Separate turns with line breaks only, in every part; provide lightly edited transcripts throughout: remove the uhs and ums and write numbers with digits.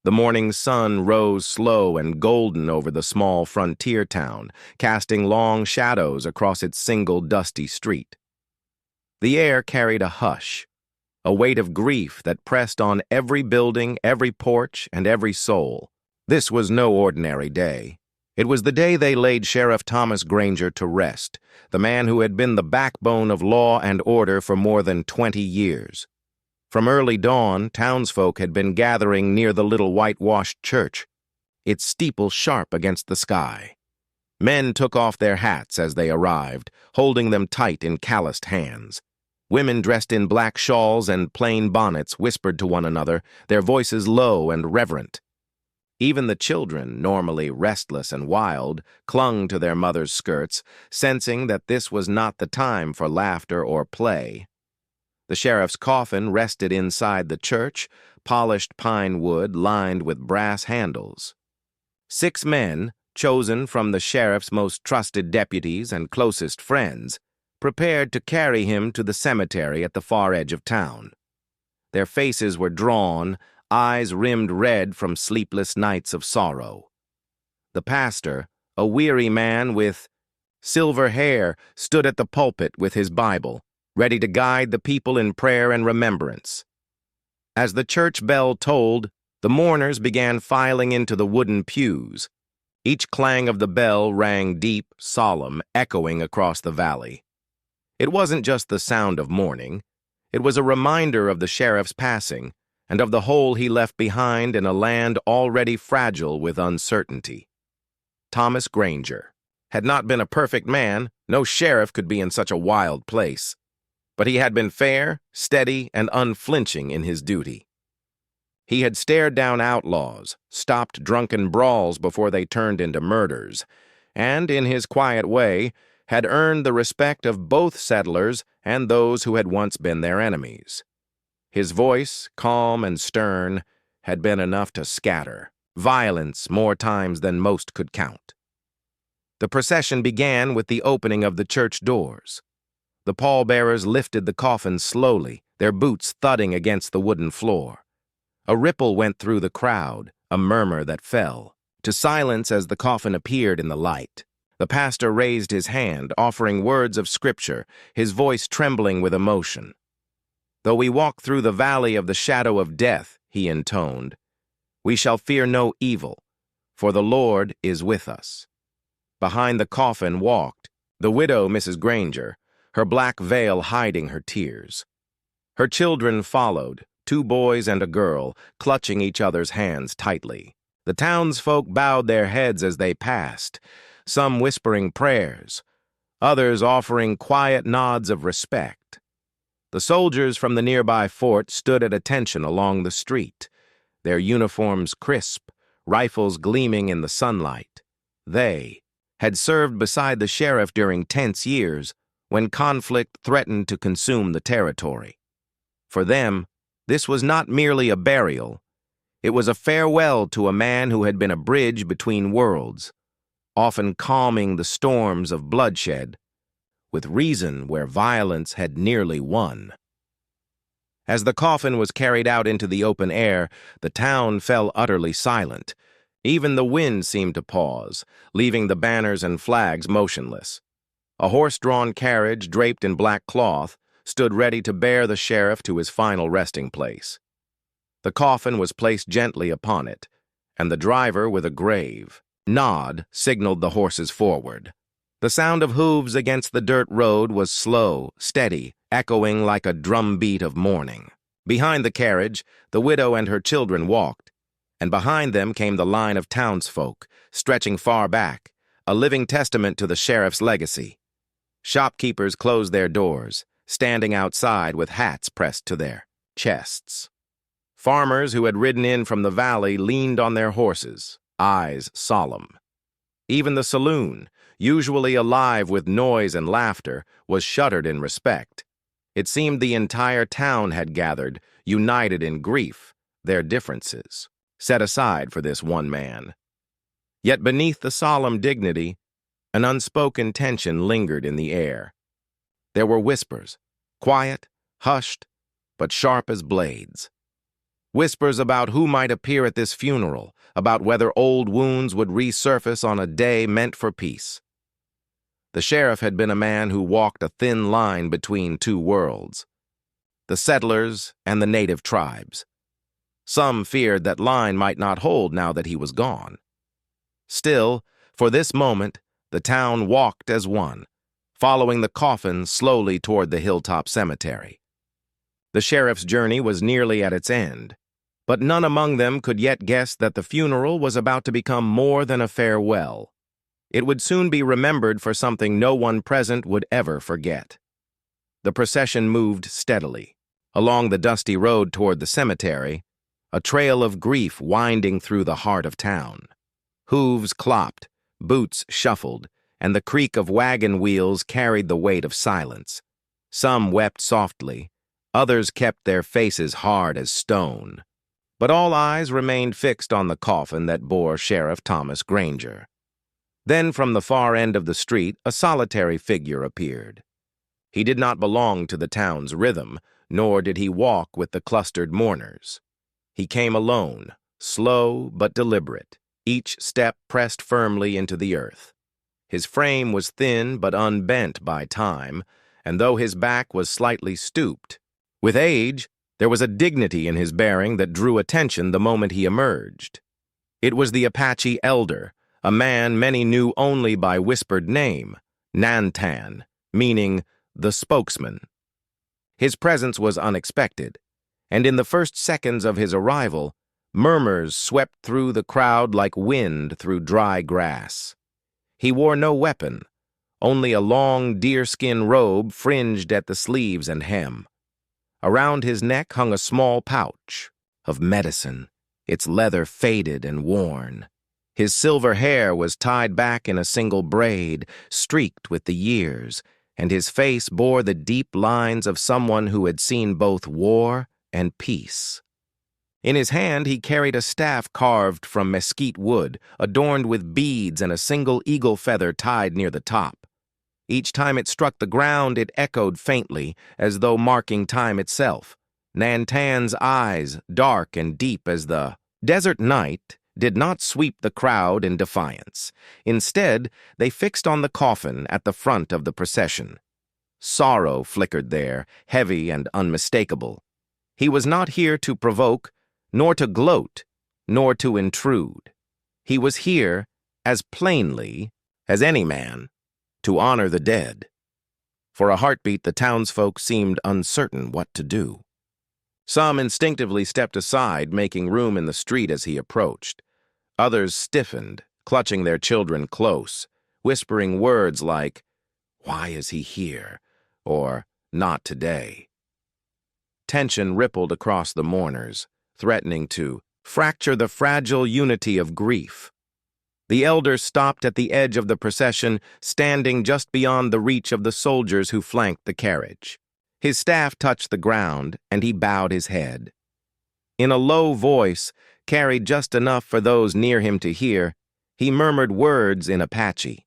The morning sun rose slow and golden over the small frontier town, casting long shadows across its single dusty street. The air carried a hush, a weight of grief that pressed on every building, every porch, and every soul. This was no ordinary day. It was the day they laid Sheriff Thomas Granger to rest, the man who had been the backbone of law and order for more than 20 years. From early dawn, townsfolk had been gathering near the little whitewashed church, its steeple sharp against the sky. Men took off their hats as they arrived, holding them tight in calloused hands. Women dressed in black shawls and plain bonnets whispered to one another, their voices low and reverent. Even the children, normally restless and wild, clung to their mothers' skirts, sensing that this was not the time for laughter or play. The sheriff's coffin rested inside the church, polished pine wood lined with brass handles. 6 men, chosen from the sheriff's most trusted deputies and closest friends, prepared to carry him to the cemetery at the far edge of town. Their faces were drawn, eyes rimmed red from sleepless nights of sorrow. The pastor, a weary man with silver hair, stood at the pulpit with his Bible, ready to guide the people in prayer and remembrance. As the church bell tolled, the mourners began filing into the wooden pews. Each clang of the bell rang deep, solemn, echoing across the valley. It wasn't just the sound of mourning. It was a reminder of the sheriff's passing and of the hole he left behind in a land already fragile with uncertainty. Thomas Granger had not been a perfect man. No sheriff could be in such a wild place. But he had been fair, steady, and unflinching in his duty. He had stared down outlaws, stopped drunken brawls before they turned into murders, and, in his quiet way, had earned the respect of both settlers and those who had once been their enemies. His voice, calm and stern, had been enough to scatter violence more times than most could count. The procession began with the opening of the church doors. The pallbearers lifted the coffin slowly, their boots thudding against the wooden floor. A ripple went through the crowd, a murmur that fell to silence as the coffin appeared in the light. The pastor raised his hand, offering words of scripture, his voice trembling with emotion. "Though we walk through the valley of the shadow of death," he intoned, "we shall fear no evil, for the Lord is with us." Behind the coffin walked the widow, Mrs. Granger, her black veil hiding her tears. Her children followed, 2 boys and a girl, clutching each other's hands tightly. The townsfolk bowed their heads as they passed, some whispering prayers, others offering quiet nods of respect. The soldiers from the nearby fort stood at attention along the street, their uniforms crisp, rifles gleaming in the sunlight. They had served beside the sheriff during tense years, when conflict threatened to consume the territory. For them, this was not merely a burial. It was a farewell to a man who had been a bridge between worlds, often calming the storms of bloodshed, with reason where violence had nearly won. As the coffin was carried out into the open air, the town fell utterly silent. Even the wind seemed to pause, leaving the banners and flags motionless. A horse-drawn carriage, draped in black cloth, stood ready to bear the sheriff to his final resting place. The coffin was placed gently upon it, and the driver, with a grave nod, signaled the horses forward. The sound of hooves against the dirt road was slow, steady, echoing like a drumbeat of mourning. Behind the carriage, the widow and her children walked, and behind them came the line of townsfolk, stretching far back, a living testament to the sheriff's legacy. Shopkeepers closed their doors, standing outside with hats pressed to their chests. Farmers who had ridden in from the valley leaned on their horses, eyes solemn. Even the saloon, usually alive with noise and laughter, was shuttered in respect. It seemed the entire town had gathered, united in grief, their differences set aside for this one man. Yet beneath the solemn dignity, an unspoken tension lingered in the air. There were whispers, quiet, hushed, but sharp as blades. Whispers about who might appear at this funeral, about whether old wounds would resurface on a day meant for peace. The sheriff had been a man who walked a thin line between two worlds, the settlers and the native tribes. Some feared that line might not hold now that he was gone. Still, for this moment, the town walked as one, following the coffin slowly toward the hilltop cemetery. The sheriff's journey was nearly at its end, but none among them could yet guess that the funeral was about to become more than a farewell. It would soon be remembered for something no one present would ever forget. The procession moved steadily. Along the dusty road toward the cemetery, a trail of grief winding through the heart of town. Hooves clopped, boots shuffled, and the creak of wagon wheels carried the weight of silence. Some wept softly, others kept their faces hard as stone. But all eyes remained fixed on the coffin that bore Sheriff Thomas Granger. Then from the far end of the street, a solitary figure appeared. He did not belong to the town's rhythm, nor did he walk with the clustered mourners. He came alone, slow but deliberate, each step pressed firmly into the earth. His frame was thin but unbent by time, and though his back was slightly stooped, with age, there was a dignity in his bearing that drew attention the moment he emerged. It was the Apache elder, a man many knew only by whispered name, Nantan, meaning the spokesman. His presence was unexpected, and in the first seconds of his arrival, murmurs swept through the crowd like wind through dry grass. He wore no weapon, only a long deerskin robe fringed at the sleeves and hem. Around his neck hung a small pouch of medicine, its leather faded and worn. His silver hair was tied back in a single braid, streaked with the years, and his face bore the deep lines of someone who had seen both war and peace. In his hand he carried a staff carved from mesquite wood, adorned with beads and a single eagle feather tied near the top. Each time it struck the ground, it echoed faintly, as though marking time itself. Nantan's eyes, dark and deep as the desert night, did not sweep the crowd in defiance. Instead, they fixed on the coffin at the front of the procession. Sorrow flickered there, heavy and unmistakable. He was not here to provoke, nor to gloat, nor to intrude. He was here, as plainly as any man, to honor the dead. For a heartbeat, the townsfolk seemed uncertain what to do. Some instinctively stepped aside, making room in the street as he approached. Others stiffened, clutching their children close, whispering words like, "Why is he here?" or "Not today." Tension rippled across the mourners, threatening to fracture the fragile unity of grief. The elder stopped at the edge of the procession, standing just beyond the reach of the soldiers who flanked the carriage. His staff touched the ground, and he bowed his head. In a low voice, carried just enough for those near him to hear, he murmured words in Apache.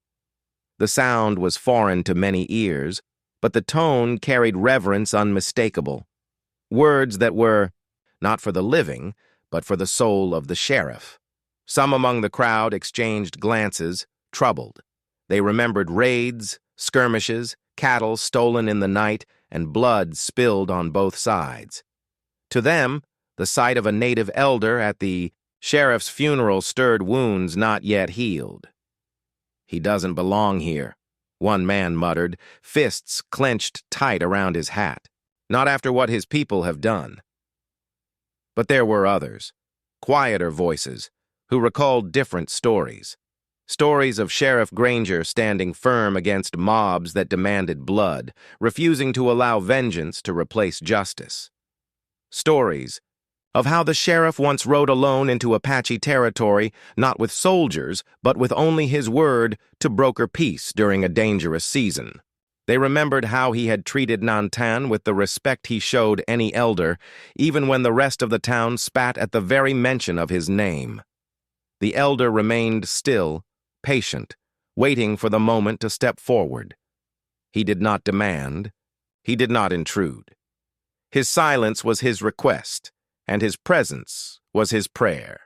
The sound was foreign to many ears, but the tone carried reverence unmistakable. Words that were not for the living, but for the soul of the sheriff. Some among the crowd exchanged glances, troubled. They remembered raids, skirmishes, cattle stolen in the night, and blood spilled on both sides. To them, the sight of a native elder at the sheriff's funeral stirred wounds not yet healed. "He doesn't belong here," one man muttered, fists clenched tight around his hat. "Not after what his people have done." But there were others, quieter voices, who recalled different stories. Stories of Sheriff Granger standing firm against mobs that demanded blood, refusing to allow vengeance to replace justice. Stories of how the sheriff once rode alone into Apache territory, not with soldiers, but with only his word to broker peace during a dangerous season. They remembered how he had treated Nantan with the respect he showed any elder, even when the rest of the town spat at the very mention of his name. The elder remained still, patient, waiting for the moment to step forward. He did not demand. He did not intrude. His silence was his request, and his presence was his prayer.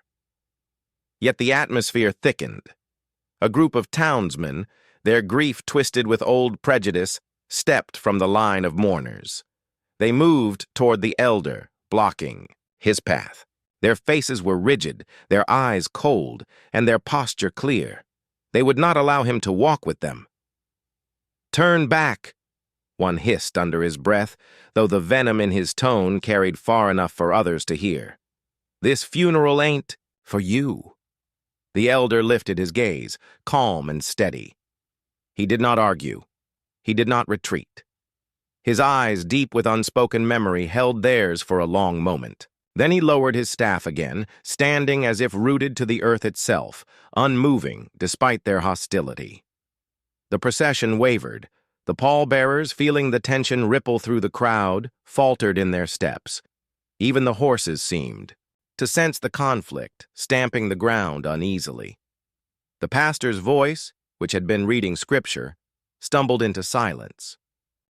Yet the atmosphere thickened. A group of townsmen, their grief twisted with old prejudice, stepped from the line of mourners. They moved toward the elder, blocking his path. Their faces were rigid, their eyes cold, and their posture clear. They would not allow him to walk with them. "Turn back," one hissed under his breath, though the venom in his tone carried far enough for others to hear. "This funeral ain't for you." The elder lifted his gaze, calm and steady. He did not argue. He did not retreat. His eyes, deep with unspoken memory, held theirs for a long moment. Then he lowered his staff again, standing as if rooted to the earth itself, unmoving despite their hostility. The procession wavered. The pallbearers, feeling the tension ripple through the crowd, faltered in their steps. Even the horses seemed to sense the conflict, stamping the ground uneasily. The pastor's voice, which had been reading scripture, stumbled into silence.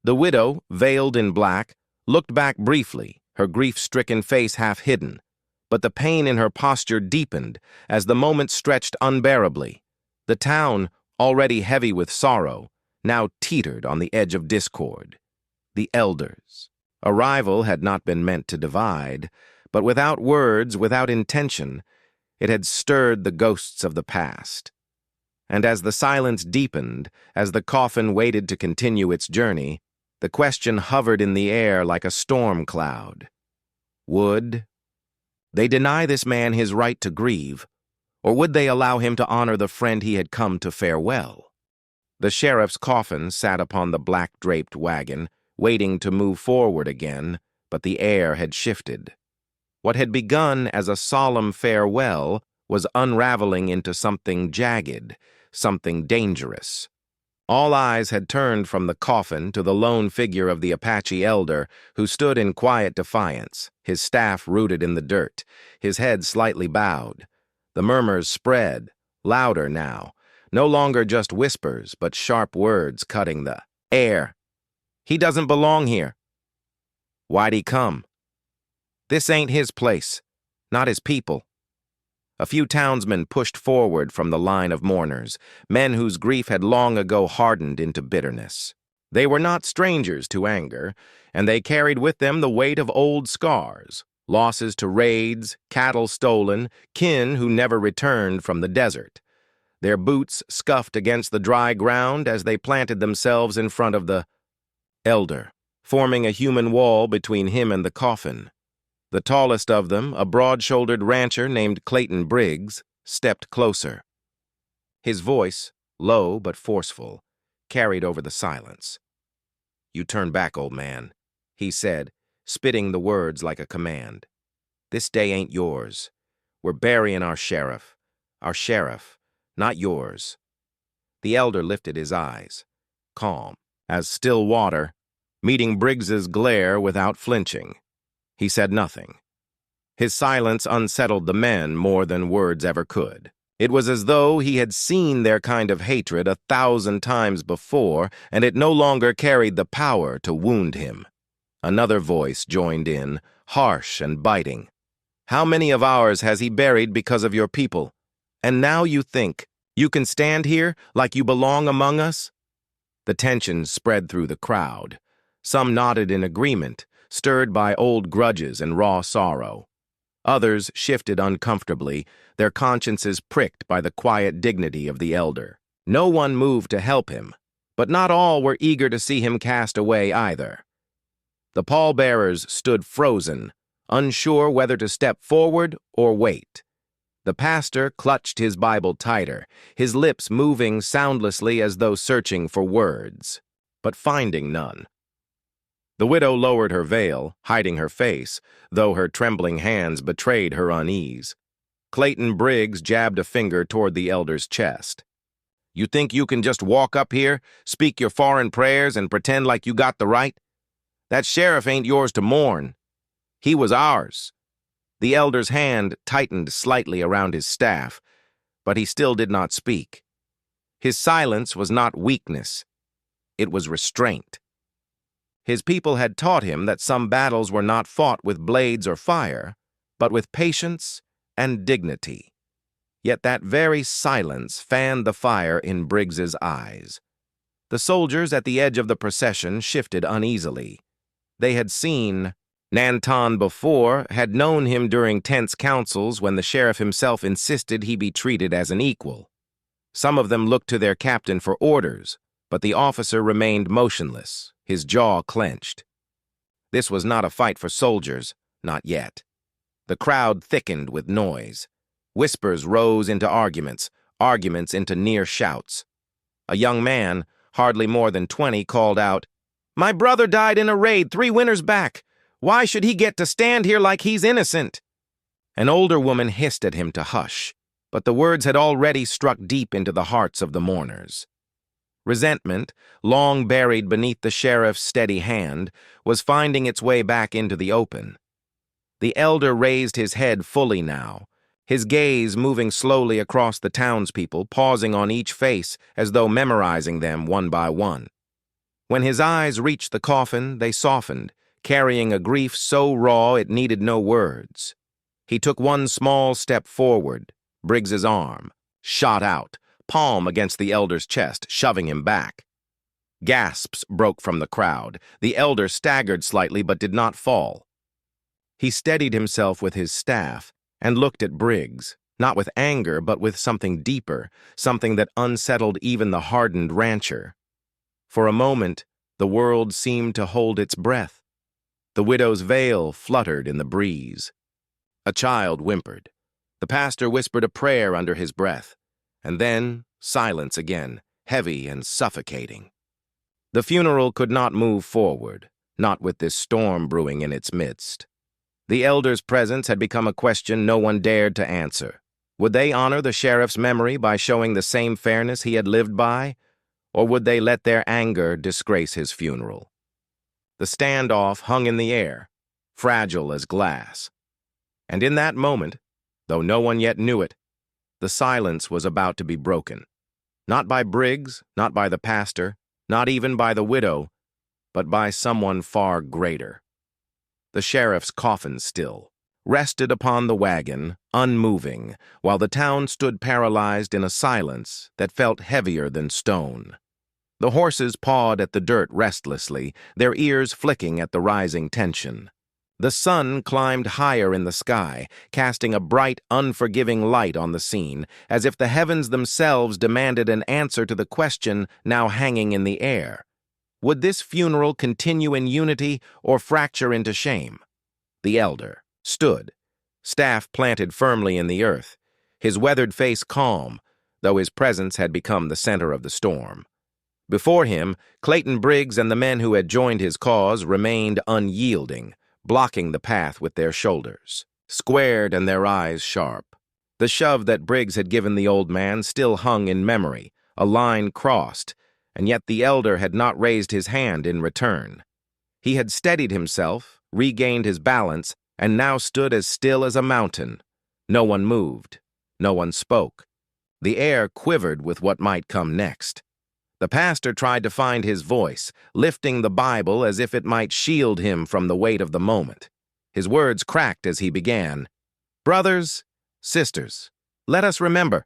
The widow, veiled in black, looked back briefly, her grief-stricken face half hidden, but the pain in her posture deepened as the moment stretched unbearably. The town, already heavy with sorrow, now teetered on the edge of discord. The elders. A rival had not been meant to divide, but without words, without intention, it had stirred the ghosts of the past. And as the silence deepened, as the coffin waited to continue its journey, the question hovered in the air like a storm cloud. Would they deny this man his right to grieve, or would they allow him to honor the friend he had come to farewell? The sheriff's coffin sat upon the black-draped wagon, waiting to move forward again, but the air had shifted. What had begun as a solemn farewell was unraveling into something jagged, something dangerous. All eyes had turned from the coffin to the lone figure of the Apache elder, who stood in quiet defiance, his staff rooted in the dirt, his head slightly bowed. The murmurs spread, louder now, no longer just whispers, but sharp words cutting the air. "He doesn't belong here." "Why'd he come?" "This ain't his place, not his people." A few townsmen pushed forward from the line of mourners, men whose grief had long ago hardened into bitterness. They were not strangers to anger, and they carried with them the weight of old scars, losses to raids, cattle stolen, kin who never returned from the desert. Their boots scuffed against the dry ground as they planted themselves in front of the elder, forming a human wall between him and the coffin. The tallest of them, a broad-shouldered rancher named Clayton Briggs, stepped closer. His voice, low but forceful, carried over the silence. "You turn back, old man," he said, spitting the words like a command. "This day ain't yours. We're burying our sheriff, not yours." The elder lifted his eyes, calm as still water, meeting Briggs's glare without flinching. He said nothing. His silence unsettled the men more than words ever could. It was as though he had seen their kind of hatred 1,000 times before, and it no longer carried the power to wound him. Another voice joined in, harsh and biting. "How many of ours has he buried because of your people? And now you think you can stand here like you belong among us?" The tension spread through the crowd. Some nodded in agreement, stirred by old grudges and raw sorrow. Others shifted uncomfortably, their consciences pricked by the quiet dignity of the elder. No one moved to help him, but not all were eager to see him cast away either. The pallbearers stood frozen, unsure whether to step forward or wait. The pastor clutched his Bible tighter, his lips moving soundlessly as though searching for words, but finding none. The widow lowered her veil, hiding her face, though her trembling hands betrayed her unease. Clayton Briggs jabbed a finger toward the elder's chest. "You think you can just walk up here, speak your foreign prayers, and pretend like you got the right? That sheriff ain't yours to mourn. He was ours." The elder's hand tightened slightly around his staff, but he still did not speak. His silence was not weakness. It was restraint. His people had taught him that some battles were not fought with blades or fire, but with patience and dignity. Yet that very silence fanned the fire in Briggs's eyes. The soldiers at the edge of the procession shifted uneasily. They had seen Nanton before, had known him during tense councils when the sheriff himself insisted he be treated as an equal. Some of them looked to their captain for orders, but the officer remained motionless, his jaw clenched. This was not a fight for soldiers, not yet. The crowd thickened with noise. Whispers rose into arguments, arguments into near shouts. A young man, hardly more than 20, called out, "My brother died in a raid 3 winters back. Why should he get to stand here like he's innocent?" An older woman hissed at him to hush, but the words had already struck deep into the hearts of the mourners. Resentment, long buried beneath the sheriff's steady hand, was finding its way back into the open. The elder raised his head fully now, his gaze moving slowly across the townspeople, pausing on each face as though memorizing them one by one. When his eyes reached the coffin, they softened, carrying a grief so raw it needed no words. He took one small step forward. Briggs's arm shot out, palm against the elder's chest, shoving him back. Gasps broke from the crowd. The elder staggered slightly but did not fall. He steadied himself with his staff and looked at Briggs, not with anger but with something deeper, something that unsettled even the hardened rancher. For a moment, the world seemed to hold its breath. The widow's veil fluttered in the breeze. A child whimpered. The pastor whispered a prayer under his breath, and then silence again, heavy and suffocating. The funeral could not move forward, not with this storm brewing in its midst. The elder's presence had become a question no one dared to answer. Would they honor the sheriff's memory by showing the same fairness he had lived by, or would they let their anger disgrace his funeral? The standoff hung in the air, fragile as glass. And in that moment, though no one yet knew it, the silence was about to be broken. Not by Briggs, not by the pastor, not even by the widow, but by someone far greater. The sheriff's coffin still rested upon the wagon, unmoving, while the town stood paralyzed in a silence that felt heavier than stone. The horses pawed at the dirt restlessly, their ears flicking at the rising tension. The sun climbed higher in the sky, casting a bright, unforgiving light on the scene, as if the heavens themselves demanded an answer to the question now hanging in the air. Would this funeral continue in unity or fracture into shame? The elder stood, staff planted firmly in the earth, his weathered face calm, though his presence had become the center of the storm. Before him, Clayton Briggs and the men who had joined his cause remained unyielding, blocking the path with their shoulders, squared and their eyes sharp. The shove that Briggs had given the old man still hung in memory, a line crossed, and yet the elder had not raised his hand in return. He had steadied himself, regained his balance, and now stood as still as a mountain. No one moved. No one spoke. The air quivered with what might come next. The pastor tried to find his voice, lifting the Bible as if it might shield him from the weight of the moment. His words cracked as he began, "Brothers, sisters, let us remember."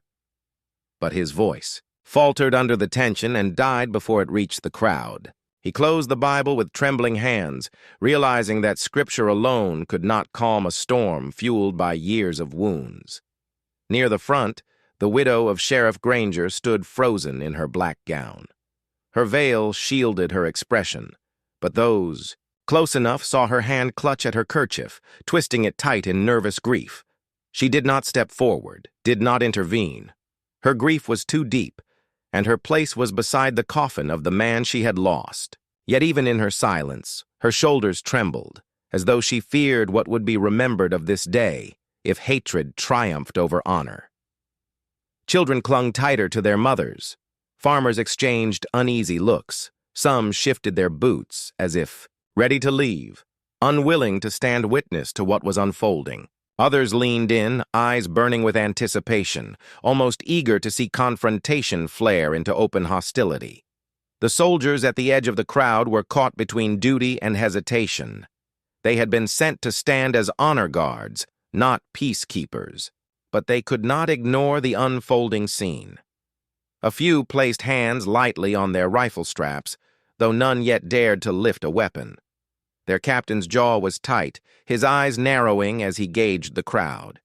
But his voice faltered under the tension and died before it reached the crowd. He closed the Bible with trembling hands, realizing that Scripture alone could not calm a storm fueled by years of wounds. Near the front, the widow of Sheriff Granger stood frozen in her black gown. Her veil shielded her expression, but those close enough saw her hand clutch at her kerchief, twisting it tight in nervous grief. She did not step forward, did not intervene. Her grief was too deep, and her place was beside the coffin of the man she had lost. Yet even in her silence, her shoulders trembled, as though she feared what would be remembered of this day if hatred triumphed over honor. Children clung tighter to their mothers. Farmers exchanged uneasy looks. Some shifted their boots as if ready to leave, unwilling to stand witness to what was unfolding. Others leaned in, eyes burning with anticipation, almost eager to see confrontation flare into open hostility. The soldiers at the edge of the crowd were caught between duty and hesitation. They had been sent to stand as honor guards, not peacekeepers, but they could not ignore the unfolding scene. A few placed hands lightly on their rifle straps, though none yet dared to lift a weapon. Their captain's jaw was tight, his eyes narrowing as he gauged the crowd.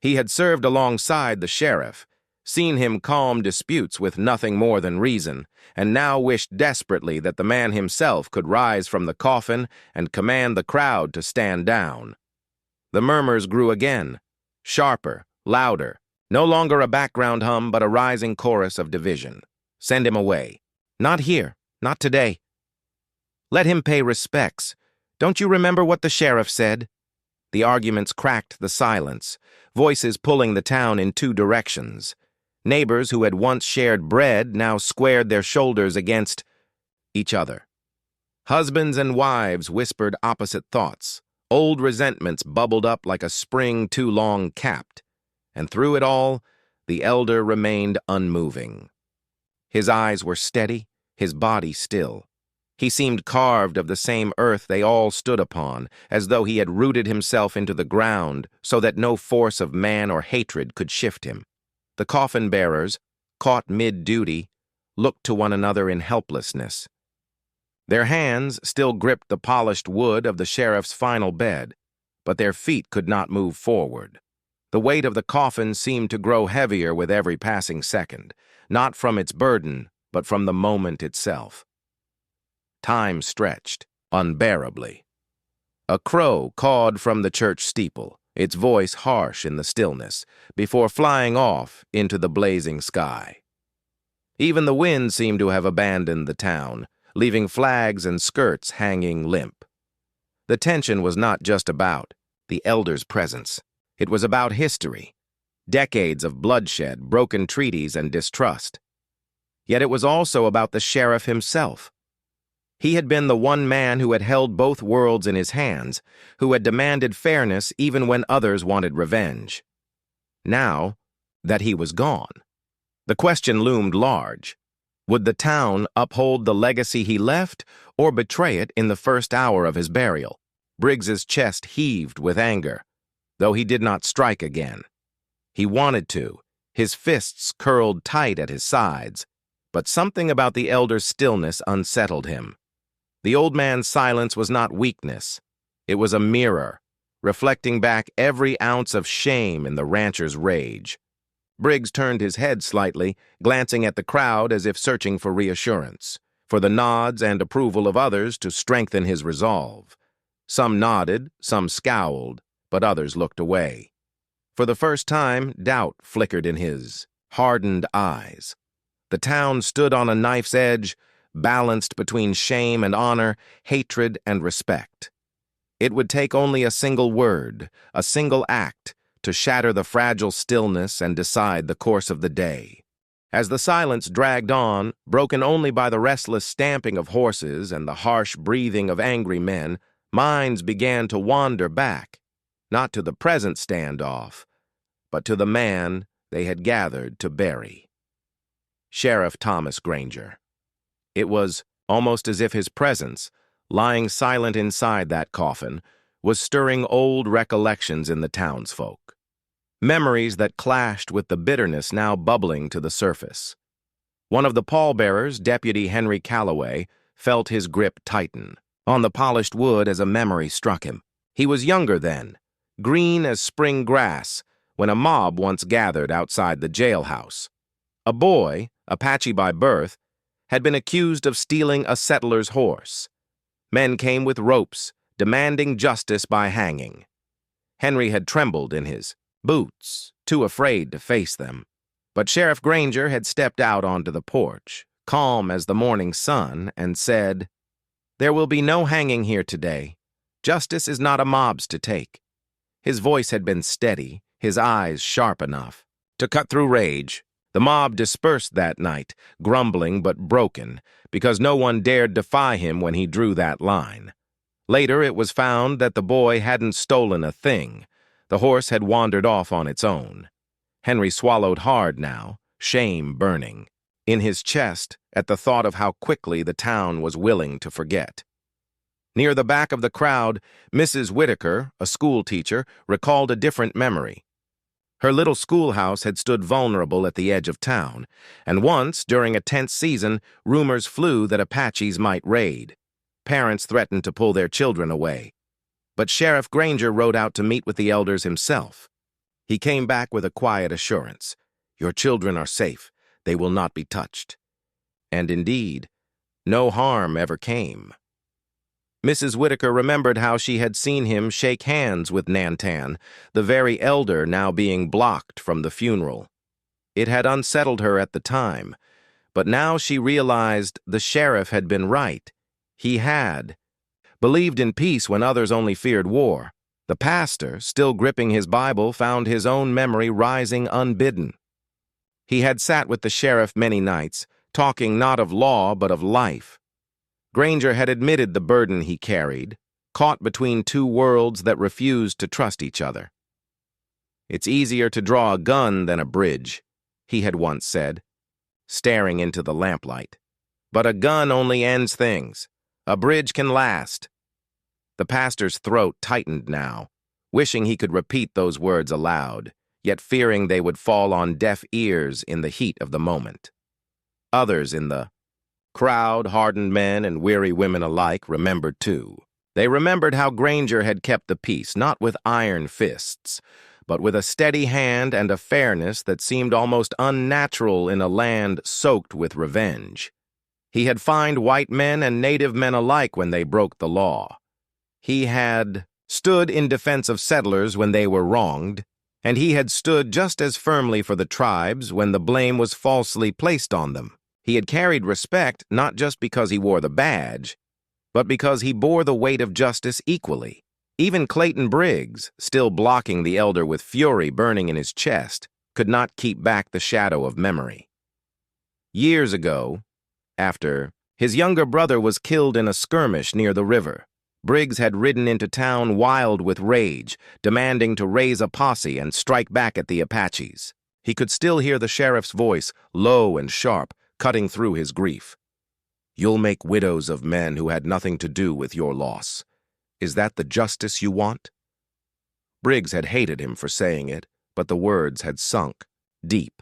He had served alongside the sheriff, seen him calm disputes with nothing more than reason, and now wished desperately that the man himself could rise from the coffin and command the crowd to stand down. The murmurs grew again, sharper, louder, no longer a background hum but a rising chorus of division. Send him away. Not here, not today. Let him pay respects. Don't you remember what the sheriff said? The arguments cracked the silence, voices pulling the town in two directions. Neighbors who had once shared bread now squared their shoulders against each other. Husbands and wives whispered opposite thoughts. Old resentments bubbled up like a spring too long capped, and through it all, the elder remained unmoving. His eyes were steady, his body still. He seemed carved of the same earth they all stood upon, as though he had rooted himself into the ground so that no force of man or hatred could shift him. The coffin-bearers, caught mid-duty, looked to one another in helplessness. Their hands still gripped the polished wood of the sheriff's final bed, but their feet could not move forward. The weight of the coffin seemed to grow heavier with every passing second, not from its burden, but from the moment itself. Time stretched, unbearably. A crow cawed from the church steeple, its voice harsh in the stillness, before flying off into the blazing sky. Even the wind seemed to have abandoned the town, leaving flags and skirts hanging limp. The tension was not just about the elder's presence. It was about history, decades of bloodshed, broken treaties, and distrust. Yet it was also about the sheriff himself. He had been the one man who had held both worlds in his hands, who had demanded fairness even when others wanted revenge. Now that he was gone, the question loomed large. Would the town uphold the legacy he left or betray it in the first hour of his burial? Briggs's chest heaved with anger, though he did not strike again. He wanted to, his fists curled tight at his sides, but something about the elder's stillness unsettled him. The old man's silence was not weakness. It was a mirror, reflecting back every ounce of shame in the rancher's rage. Briggs turned his head slightly, glancing at the crowd as if searching for reassurance, for the nods and approval of others to strengthen his resolve. Some nodded, some scowled, but others looked away. For the first time, doubt flickered in his hardened eyes. The town stood on a knife's edge, balanced between shame and honor, hatred and respect. It would take only a single word, a single act, to shatter the fragile stillness and decide the course of the day. As the silence dragged on, broken only by the restless stamping of horses and the harsh breathing of angry men, minds began to wander back, not to the present standoff, but to the man they had gathered to bury. Sheriff Thomas Granger. It was almost as if his presence, lying silent inside that coffin, was stirring old recollections in the townsfolk. Memories that clashed with the bitterness now bubbling to the surface. One of the pallbearers, Deputy Henry Calloway, felt his grip tighten on the polished wood as a memory struck him. He was younger then, green as spring grass, when a mob once gathered outside the jailhouse. A boy, Apache by birth, had been accused of stealing a settler's horse. Men came with ropes, demanding justice by hanging. Henry had trembled in his boots, too afraid to face them. But Sheriff Granger had stepped out onto the porch, calm as the morning sun, and said, "There will be no hanging here today. Justice is not a mob's to take." His voice had been steady, his eyes sharp enough to cut through rage. The mob dispersed that night, grumbling but broken, because no one dared defy him when he drew that line. Later it was found that the boy hadn't stolen a thing. The horse had wandered off on its own. Henry swallowed hard now, shame burning in his chest at the thought of how quickly the town was willing to forget. Near the back of the crowd, Mrs. Whitaker, a school teacher, recalled a different memory. Her little schoolhouse had stood vulnerable at the edge of town, and once, during a tense season, rumors flew that Apaches might raid. Parents threatened to pull their children away. But Sheriff Granger rode out to meet with the elders himself. He came back with a quiet assurance. "Your children are safe. They will not be touched." And indeed, no harm ever came. Mrs. Whitaker remembered how she had seen him shake hands with Nantan, the very elder now being blocked from the funeral. It had unsettled her at the time, but now she realized the sheriff had been right. He had believed in peace when others only feared war. The pastor, still gripping his Bible, found his own memory rising unbidden. He had sat with the sheriff many nights, talking not of law but of life. Granger had admitted the burden he carried, caught between two worlds that refused to trust each other. "It's easier to draw a gun than a bridge," he had once said, staring into the lamplight. "But a gun only ends things. A bridge can last." The pastor's throat tightened now, wishing he could repeat those words aloud, yet fearing they would fall on deaf ears in the heat of the moment. Others in the crowd, hardened men and weary women alike, remembered too. They remembered how Granger had kept the peace, not with iron fists, but with a steady hand and a fairness that seemed almost unnatural in a land soaked with revenge. He had fined white men and native men alike when they broke the law. He had stood in defense of settlers when they were wronged, and he had stood just as firmly for the tribes when the blame was falsely placed on them. He had carried respect not just because he wore the badge, but because he bore the weight of justice equally. Even Clayton Briggs, still blocking the elder with fury burning in his chest, could not keep back the shadow of memory. Years ago, after his younger brother was killed in a skirmish near the river, Briggs had ridden into town wild with rage, demanding to raise a posse and strike back at the Apaches. He could still hear the sheriff's voice, low and sharp, cutting through his grief. "You'll make widows of men who had nothing to do with your loss. Is that the justice you want?" Briggs had hated him for saying it, but the words had sunk deep.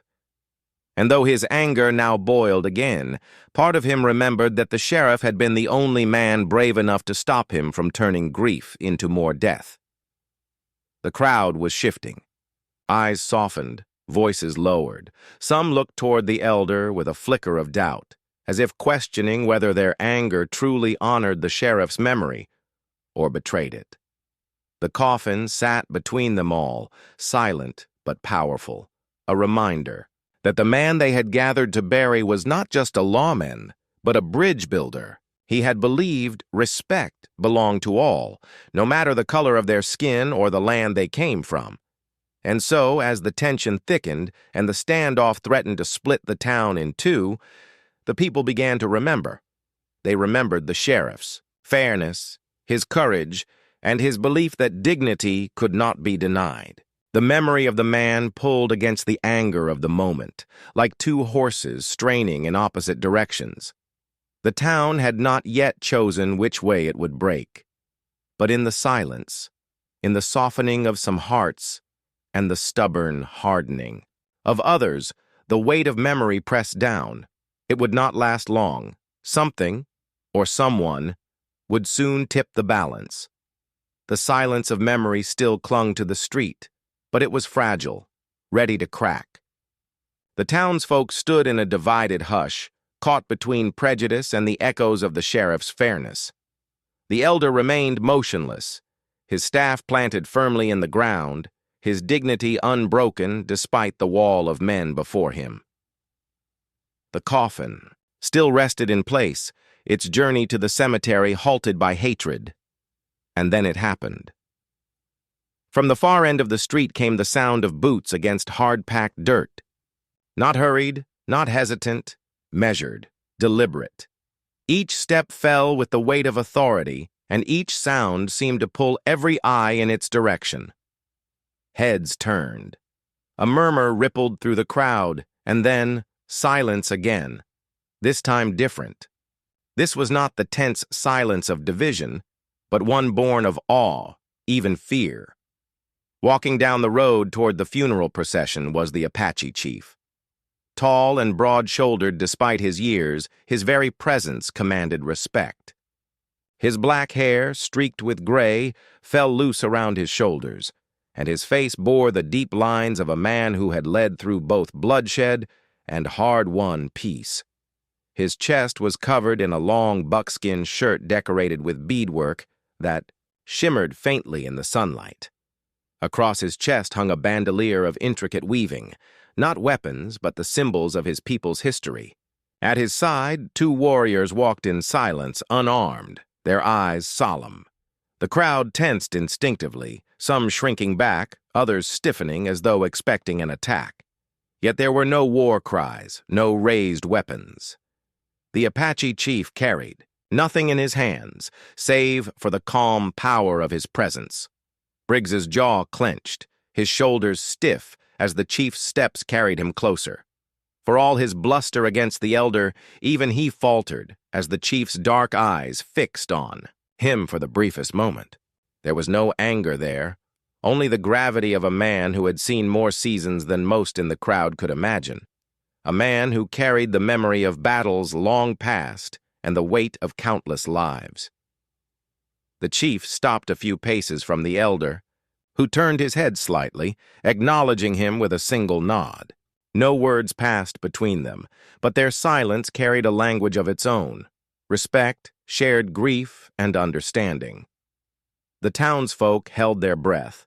And though his anger now boiled again, part of him remembered that the sheriff had been the only man brave enough to stop him from turning grief into more death. The crowd was shifting. Eyes softened, voices lowered. Some looked toward the elder with a flicker of doubt, as if questioning whether their anger truly honored the sheriff's memory or betrayed it. The coffin sat between them all, silent but powerful, a reminder that the man they had gathered to bury was not just a lawman, but a bridge builder. He had believed respect belonged to all, no matter the color of their skin or the land they came from. And so, as the tension thickened and the standoff threatened to split the town in two, the people began to remember. They remembered the sheriff's fairness, his courage, and his belief that dignity could not be denied. The memory of the man pulled against the anger of the moment, like two horses straining in opposite directions. The town had not yet chosen which way it would break. But in the silence, in the softening of some hearts, and the stubborn hardening of others, the weight of memory pressed down. It would not last long. Something, or someone, would soon tip the balance. The silence of memory still clung to the street, but it was fragile, ready to crack. The townsfolk stood in a divided hush, caught between prejudice and the echoes of the sheriff's fairness. The elder remained motionless, his staff planted firmly in the ground, his dignity unbroken despite the wall of men before him. The coffin still rested in place, its journey to the cemetery halted by hatred. And then it happened. From the far end of the street came the sound of boots against hard-packed dirt. Not hurried, not hesitant, measured, deliberate. Each step fell with the weight of authority, and each sound seemed to pull every eye in its direction. Heads turned. A murmur rippled through the crowd, and then silence again, this time different. This was not the tense silence of division. but one born of awe, even fear. Walking down the road toward the funeral procession was the Apache chief. Tall and broad-shouldered despite his years, his very presence commanded respect. His black hair, streaked with gray, fell loose around his shoulders, and his face bore the deep lines of a man who had led through both bloodshed and hard-won peace. His chest was covered in a long buckskin shirt decorated with beadwork that shimmered faintly in the sunlight. Across his chest hung a bandolier of intricate weaving, not weapons, but the symbols of his people's history. At his side, two warriors walked in silence, unarmed, their eyes solemn. The crowd tensed instinctively, some shrinking back, others stiffening as though expecting an attack. Yet there were no war cries, no raised weapons. The Apache chief carried nothing in his hands, save for the calm power of his presence. Briggs's jaw clenched, his shoulders stiff as the chief's steps carried him closer. For all his bluster against the elder, even he faltered as the chief's dark eyes fixed on him for the briefest moment. There was no anger there, only the gravity of a man who had seen more seasons than most in the crowd could imagine. A man who carried the memory of battles long past and the weight of countless lives. The chief stopped a few paces from the elder, who turned his head slightly, acknowledging him with a single nod. No words passed between them, but their silence carried a language of its own: respect, shared grief, and understanding. The townsfolk held their breath.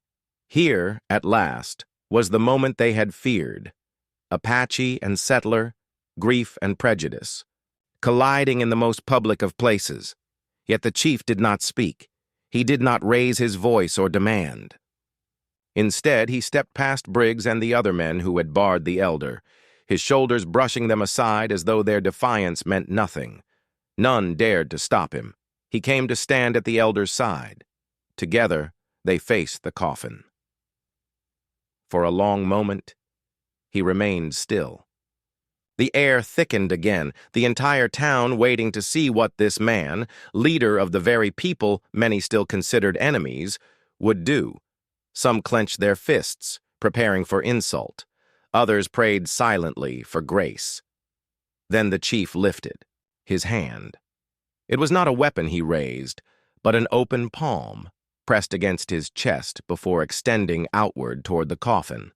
Here, at last, was the moment they had feared. Apache and settler, grief and prejudice, colliding in the most public of places. Yet the chief did not speak. He did not raise his voice or demand. Instead, he stepped past Briggs and the other men who had barred the elder, his shoulders brushing them aside as though their defiance meant nothing. None dared to stop him. He came to stand at the elder's side. Together, they faced the coffin. For a long moment, he remained still. The air thickened again, the entire town waiting to see what this man, leader of the very people many still considered enemies, would do. Some clenched their fists, preparing for insult. Others prayed silently for grace. Then the chief lifted his hand. It was not a weapon he raised, but an open palm, pressed against his chest before extending outward toward the coffin.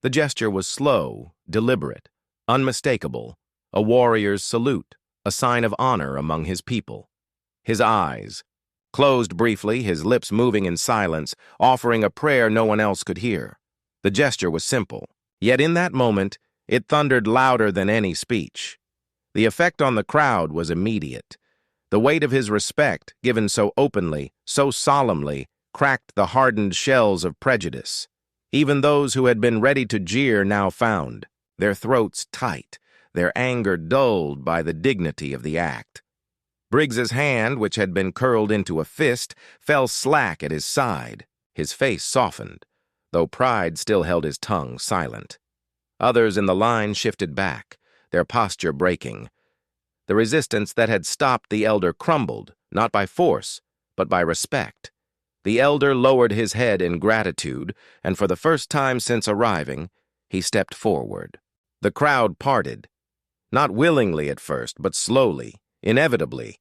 The gesture was slow, deliberate, unmistakable, a warrior's salute, a sign of honor among his people. His eyes closed briefly, his lips moving in silence, offering a prayer no one else could hear. The gesture was simple, yet in that moment, it thundered louder than any speech. The effect on the crowd was immediate. The weight of his respect, given so openly, so solemnly, cracked the hardened shells of prejudice. Even those who had been ready to jeer now found their throats tight, their anger dulled by the dignity of the act. Briggs's hand, which had been curled into a fist, fell slack at his side. His face softened, though pride still held his tongue silent. Others in the line shifted back, their posture breaking. The resistance that had stopped the elder crumbled, not by force, but by respect. The elder lowered his head in gratitude, and for the first time since arriving, he stepped forward. The crowd parted, not willingly at first, but slowly, inevitably,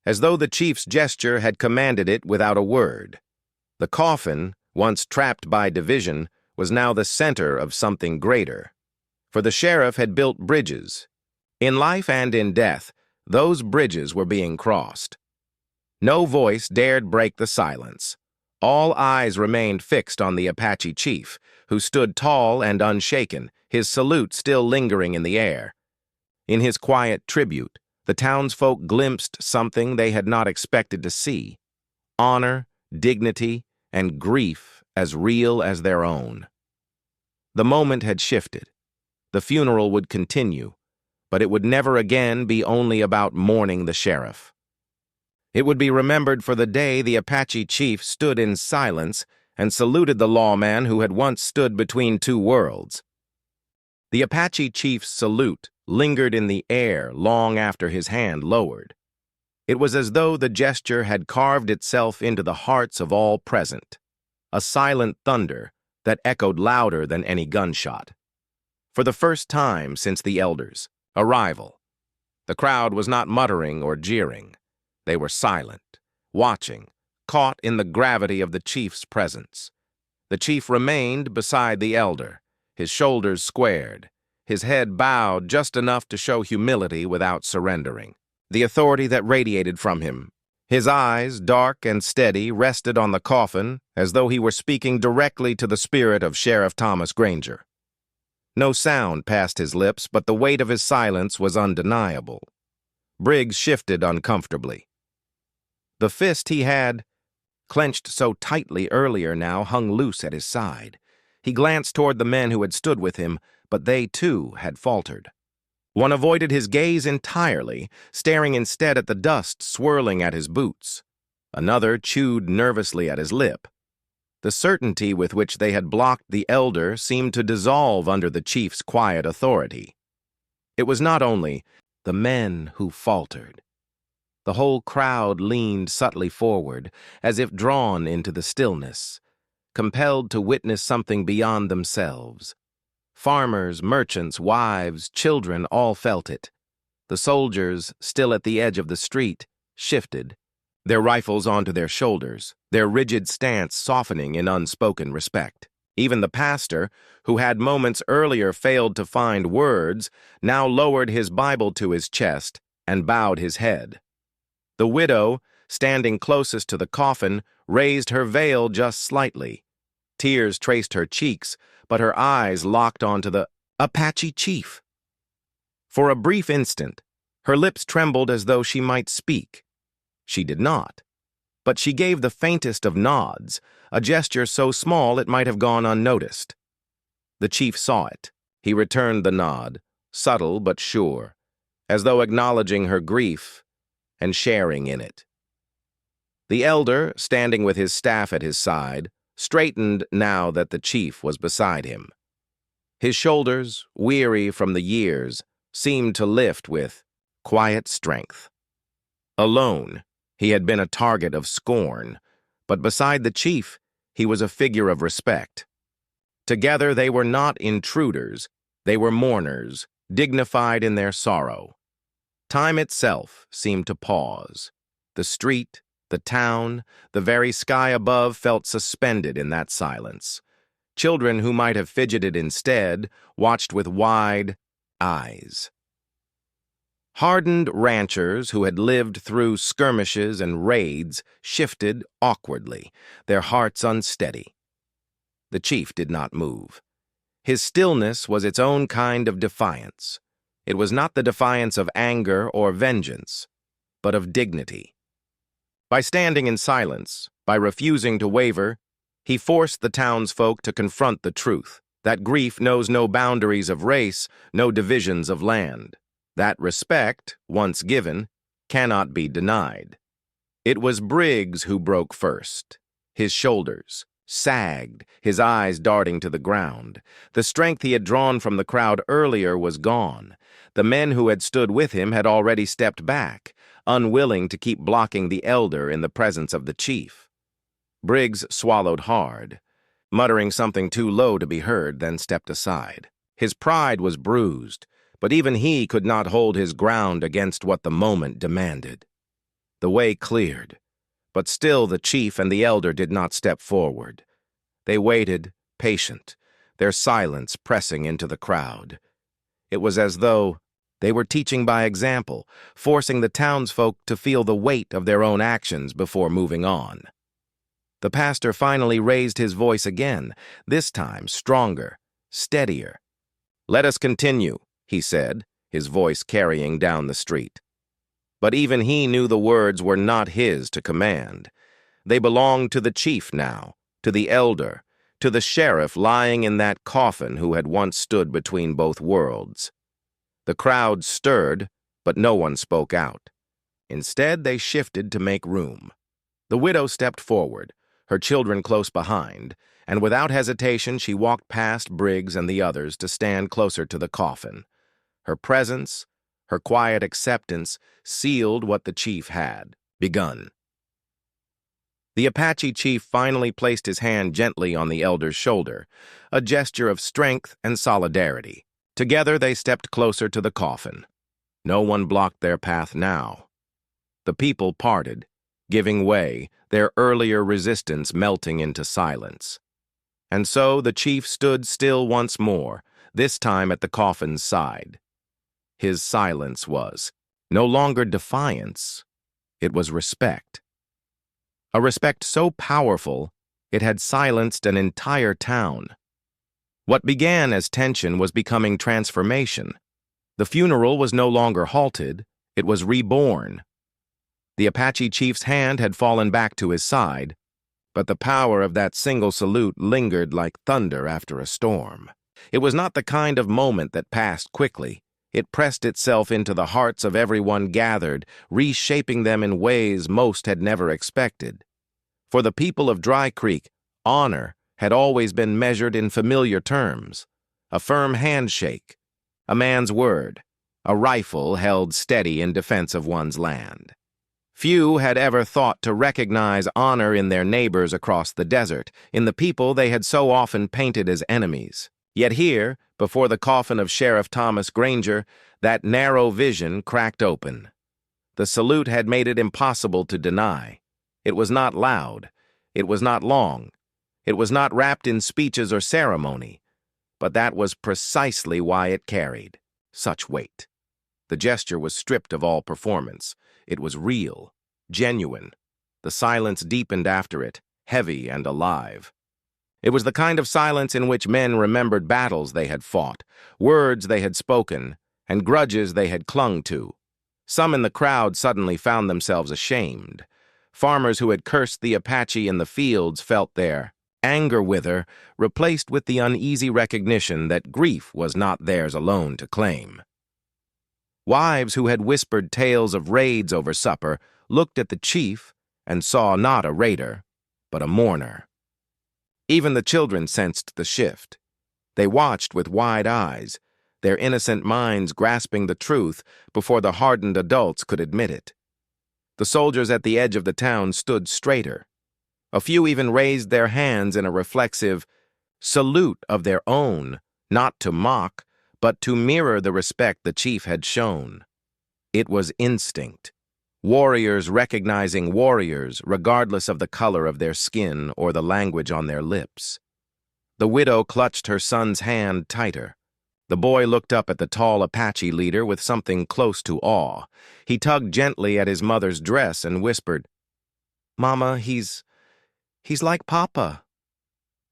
as though the chief's gesture had commanded it without a word. The coffin, once trapped by division, was now the center of something greater. For the sheriff had built bridges. In life and in death, those bridges were being crossed. No voice dared break the silence. All eyes remained fixed on the Apache chief, who stood tall and unshaken, his salute still lingering in the air. In his quiet tribute, the townsfolk glimpsed something they had not expected to see: honor, dignity, and grief as real as their own. The moment had shifted. The funeral would continue, but it would never again be only about mourning the sheriff. It would be remembered for the day the Apache chief stood in silence and saluted the lawman who had once stood between two worlds. The Apache chief's salute lingered in the air long after his hand lowered. It was as though the gesture had carved itself into the hearts of all present, a silent thunder that echoed louder than any gunshot. For the first time since the elders' arrival, the crowd was not muttering or jeering. They were silent, watching, caught in the gravity of the chief's presence. The chief remained beside the elder, his shoulders squared, his head bowed just enough to show humility without surrendering. The authority that radiated from him, his eyes, dark and steady, rested on the coffin as though he were speaking directly to the spirit of Sheriff Thomas Granger. No sound passed his lips, but the weight of his silence was undeniable. Briggs shifted uncomfortably. The fist he had, clenched so tightly earlier now, hung loose at his side. He glanced toward the men who had stood with him, but they, too, had faltered. One avoided his gaze entirely, staring instead at the dust swirling at his boots. Another chewed nervously at his lip. The certainty with which they had blocked the elder seemed to dissolve under the chief's quiet authority. It was not only the men who faltered. The whole crowd leaned subtly forward, as if drawn into the stillness, compelled to witness something beyond themselves. Farmers, merchants, wives, children all felt it. The soldiers, still at the edge of the street, shifted, their rifles onto their shoulders, their rigid stance softening in unspoken respect. Even the pastor, who had moments earlier failed to find words, now lowered his Bible to his chest and bowed his head. The widow, standing closest to the coffin, raised her veil just slightly. Tears traced her cheeks, but her eyes locked onto the Apache chief. For a brief instant, her lips trembled as though she might speak. She did not, but she gave the faintest of nods, a gesture so small it might have gone unnoticed. The chief saw it. He returned the nod, subtle but sure, as though acknowledging her grief and sharing in it. The elder, standing with his staff at his side, straightened now that the chief was beside him. His shoulders, weary from the years, seemed to lift with quiet strength. Alone, he had been a target of scorn, but beside the chief, he was a figure of respect. Together they were not intruders, they were mourners, dignified in their sorrow. Time itself seemed to pause. The street, the town, the very sky above felt suspended in that silence. Children who might have fidgeted instead watched with wide eyes. Hardened ranchers who had lived through skirmishes and raids shifted awkwardly, their hearts unsteady. The chief did not move. His stillness was its own kind of defiance. It was not the defiance of anger or vengeance, but of dignity. By standing in silence, by refusing to waver, he forced the townsfolk to confront the truth, that grief knows no boundaries of race, no divisions of land. That respect, once given, cannot be denied. It was Briggs who broke first. His shoulders sagged, his eyes darting to the ground. The strength he had drawn from the crowd earlier was gone. The men who had stood with him had already stepped back, unwilling to keep blocking the elder in the presence of the chief. Briggs swallowed hard, muttering something too low to be heard, then stepped aside. His pride was bruised, but even he could not hold his ground against what the moment demanded. The way cleared, but still the chief and the elder did not step forward. They waited, patient, their silence pressing into the crowd. It was as though they were teaching by example, forcing the townsfolk to feel the weight of their own actions before moving on. The pastor finally raised his voice again, this time stronger, steadier. "Let us continue," he said, his voice carrying down the street. But even he knew the words were not his to command. They belonged to the chief now, to the elder, to the sheriff lying in that coffin who had once stood between both worlds. The crowd stirred, but no one spoke out. Instead, they shifted to make room. The widow stepped forward, her children close behind, and without hesitation she walked past Briggs and the others to stand closer to the coffin. Her presence, Her quiet acceptance sealed what the chief had begun. The Apache chief finally placed his hand gently on the elder's shoulder, a gesture of strength and solidarity. Together they stepped closer to the coffin. No one blocked their path now. The people parted, giving way, their earlier resistance melting into silence. And so the chief stood still once more, this time at the coffin's side. His silence was no longer defiance, it was respect. A respect so powerful, it had silenced an entire town. What began as tension was becoming transformation. The funeral was no longer halted, it was reborn. The Apache chief's hand had fallen back to his side, but the power of that single salute lingered like thunder after a storm. It was not the kind of moment that passed quickly. It pressed itself into the hearts of everyone gathered, reshaping them in ways most had never expected. For the people of Dry Creek, honor had always been measured in familiar terms: a firm handshake, a man's word, a rifle held steady in defense of one's land. Few had ever thought to recognize honor in their neighbors across the desert, in the people they had so often painted as enemies. Yet here, before the coffin of Sheriff Thomas Granger, that narrow vision cracked open. The salute had made it impossible to deny. It was not loud. It was not long. It was not wrapped in speeches or ceremony. But that was precisely why it carried such weight. The gesture was stripped of all performance. It was real, genuine. The silence deepened after it, heavy and alive. It was the kind of silence in which men remembered battles they had fought, words they had spoken, and grudges they had clung to. Some in the crowd suddenly found themselves ashamed. Farmers who had cursed the Apache in the fields felt their anger wither, replaced with the uneasy recognition that grief was not theirs alone to claim. Wives who had whispered tales of raids over supper looked at the chief and saw not a raider, but a mourner. Even the children sensed the shift. They watched with wide eyes, their innocent minds grasping the truth before the hardened adults could admit it. The soldiers at the edge of the town stood straighter. A few even raised their hands in a reflexive salute of their own, not to mock, but to mirror the respect the chief had shown. It was instinct. Warriors recognizing warriors, regardless of the color of their skin or the language on their lips. The widow clutched her son's hand tighter. The boy looked up at the tall Apache leader with something close to awe. He tugged gently at his mother's dress and whispered, "Mama, he's like Papa."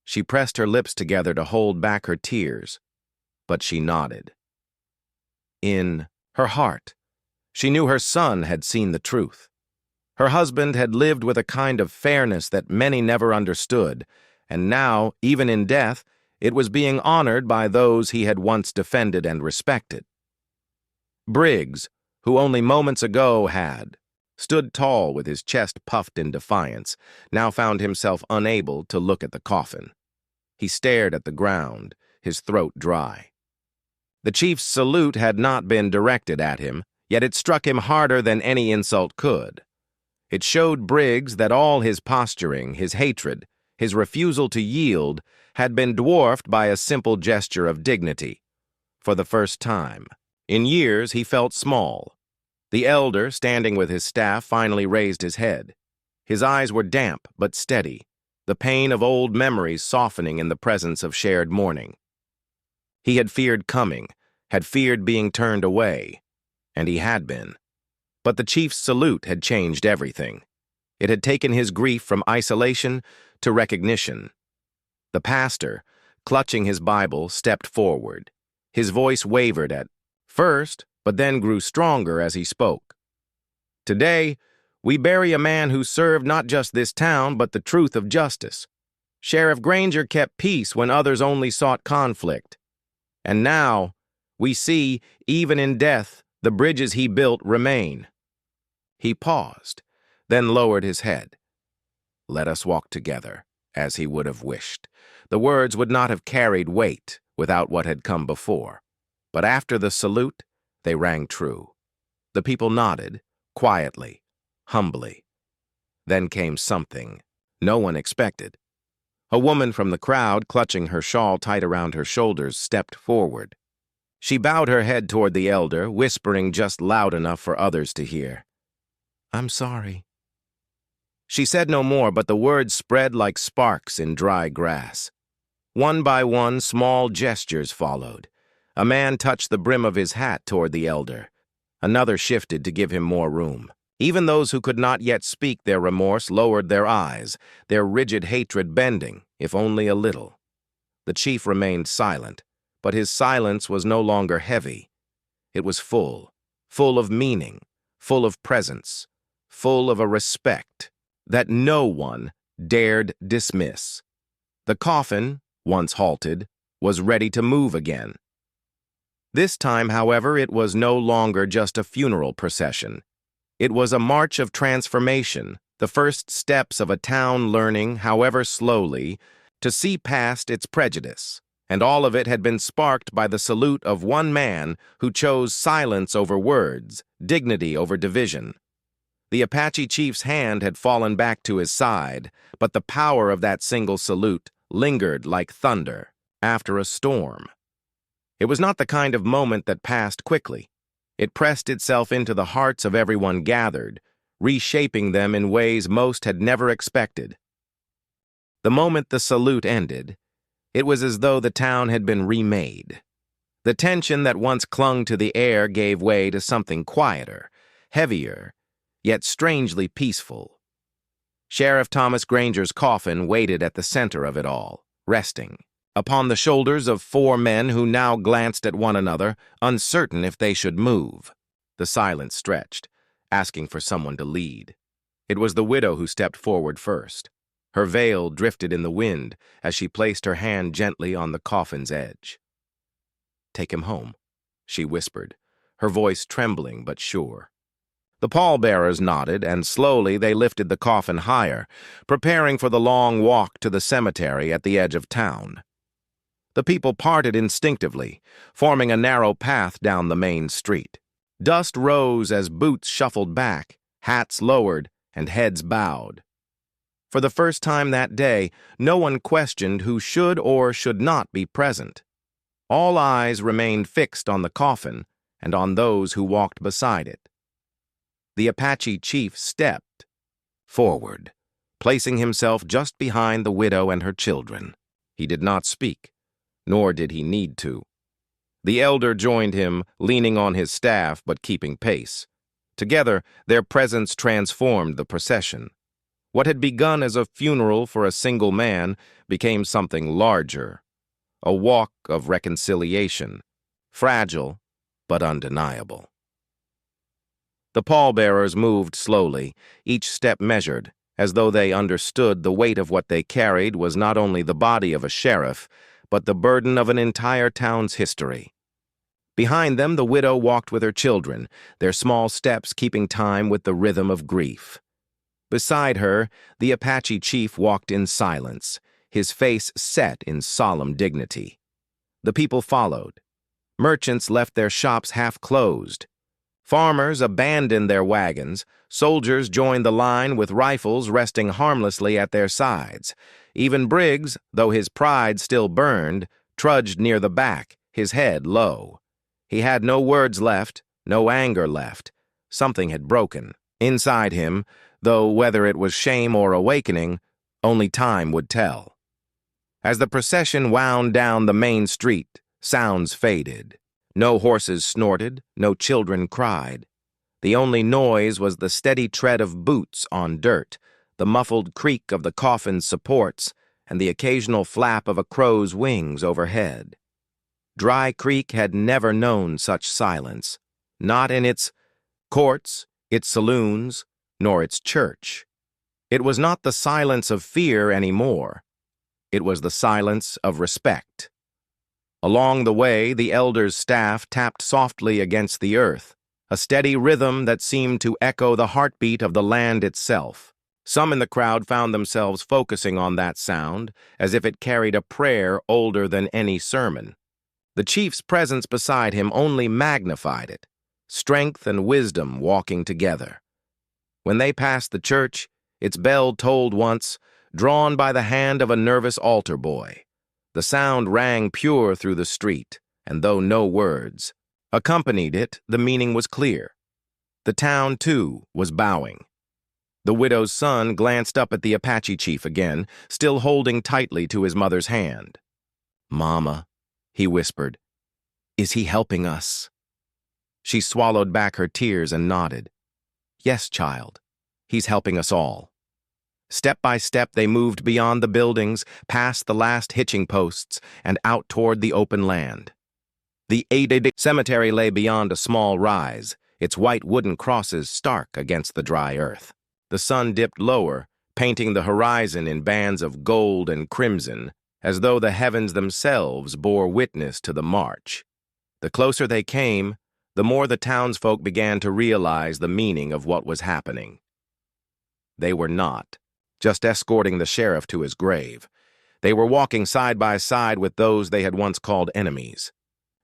She pressed her lips together to hold back her tears, but she nodded. In her heart, she knew her son had seen the truth. Her husband had lived with a kind of fairness that many never understood, and now, even in death, it was being honored by those he had once defended and respected. Briggs, who only moments ago had stood tall with his chest puffed in defiance, now found himself unable to look at the coffin. He stared at the ground, his throat dry. The chief's salute had not been directed at him, yet it struck him harder than any insult could. It showed Briggs that all his posturing, his hatred, his refusal to yield, had been dwarfed by a simple gesture of dignity. For the first time in years, he felt small. The elder, standing with his staff, finally raised his head. His eyes were damp but steady, the pain of old memories softening in the presence of shared mourning. He had feared coming, had feared being turned away, and he had been. But the chief's salute had changed everything. It had taken his grief from isolation to recognition. The pastor, clutching his Bible, stepped forward. His voice wavered at first, but then grew stronger as he spoke. Today, we bury a man who served not just this town, but the truth of justice. Sheriff Granger kept peace when others only sought conflict. And now, we see, even in death, the bridges he built remain. He paused, then lowered his head. Let us walk together, as he would have wished. The words would not have carried weight without what had come before. But after the salute, They rang true. The people nodded, quietly, humbly. Then came something no one expected. A woman from the crowd, clutching her shawl tight around her shoulders, stepped forward. She bowed her head toward the elder, whispering just loud enough for others to hear. "I'm sorry." She said no more, but the words spread like sparks in dry grass. One by one, small gestures followed. A man touched the brim of his hat toward the elder. Another shifted to give him more room. Even those who could not yet speak their remorse lowered their eyes, their rigid hatred bending, if only a little. The chief remained silent, but his silence was no longer heavy. It was full of meaning, full of presence, full of a respect that no one dared dismiss. The coffin, once halted, was ready to move again. This time, however, it was no longer just a funeral procession. It was a march of transformation, the first steps of a town learning, however slowly, to see past its prejudice, and all of it had been sparked by the salute of one man who chose silence over words, dignity over division. The Apache chief's hand had fallen back to his side, but the power of that single salute lingered like thunder after a storm. It was not the kind of moment that passed quickly. It pressed itself into the hearts of everyone gathered, reshaping them in ways most had never expected. The moment the salute ended, it was as though the town had been remade. The tension that once clung to the air gave way to something quieter, heavier, yet strangely peaceful. Sheriff Thomas Granger's coffin waited at the center of it all, resting upon the shoulders of four men who now glanced at one another, uncertain if they should move. The silence stretched, asking for someone to lead. It was the widow who stepped forward first. Her veil drifted in the wind as she placed her hand gently on the coffin's edge. "Take him home," she whispered, her voice trembling but sure. The pallbearers nodded, and slowly they lifted the coffin higher, preparing for the long walk to the cemetery at the edge of town. The people parted instinctively, forming a narrow path down the main street. Dust rose as boots shuffled back, hats lowered, and heads bowed. For the first time that day, no one questioned who should or should not be present. All eyes remained fixed on the coffin and on those who walked beside it. The Apache chief stepped forward, placing himself just behind the widow and her children. He did not speak, nor did he need to. The elder joined him, leaning on his staff but keeping pace. Together, their presence transformed the procession. What had begun as a funeral for a single man became something larger, a walk of reconciliation, fragile but undeniable. The pallbearers moved slowly, each step measured, as though they understood the weight of what they carried was not only the body of a sheriff, but the burden of an entire town's history. Behind them, the widow walked with her children, their small steps keeping time with the rhythm of grief. Beside her, the Apache chief walked in silence, his face set in solemn dignity. The people followed. Merchants left their shops half-closed. Farmers abandoned their wagons. Soldiers joined the line with rifles resting harmlessly at their sides. Even Briggs, though his pride still burned, trudged near the back, his head low. He had no words left, no anger left. Something had broken inside him, though whether it was shame or awakening, only time would tell. As the procession wound down the main street, sounds faded. No horses snorted, no children cried. The only noise was the steady tread of boots on dirt, the muffled creak of the coffin's supports, and the occasional flap of a crow's wings overhead. Dry Creek had never known such silence, not in its courts, its saloons, nor its church. It was not the silence of fear anymore. It was the silence of respect. Along the way, the elder's staff tapped softly against the earth, a steady rhythm that seemed to echo the heartbeat of the land itself. Some in the crowd found themselves focusing on that sound, as if it carried a prayer older than any sermon. The chief's presence beside him only magnified it. strength and wisdom walking together. When they passed the church, its bell tolled once, drawn by the hand of a nervous altar boy. The sound rang pure through the street, and though no words accompanied it, the meaning was clear. The town, too, was bowing. The widow's son glanced up at the Apache chief again, still holding tightly to his mother's hand. "Mama," he whispered, "is he helping us?" She swallowed back her tears and nodded. "Yes, child, he's helping us all." Step by step, they moved beyond the buildings, past the last hitching posts, and out toward the open land. The etched cemetery lay beyond a small rise, its white wooden crosses stark against the dry earth. The sun dipped lower, painting the horizon in bands of gold and crimson, as though the heavens themselves bore witness to the march. The closer they came, the more the townsfolk began to realize the meaning of what was happening. They were not just escorting the sheriff to his grave. They were walking side by side with those they had once called enemies.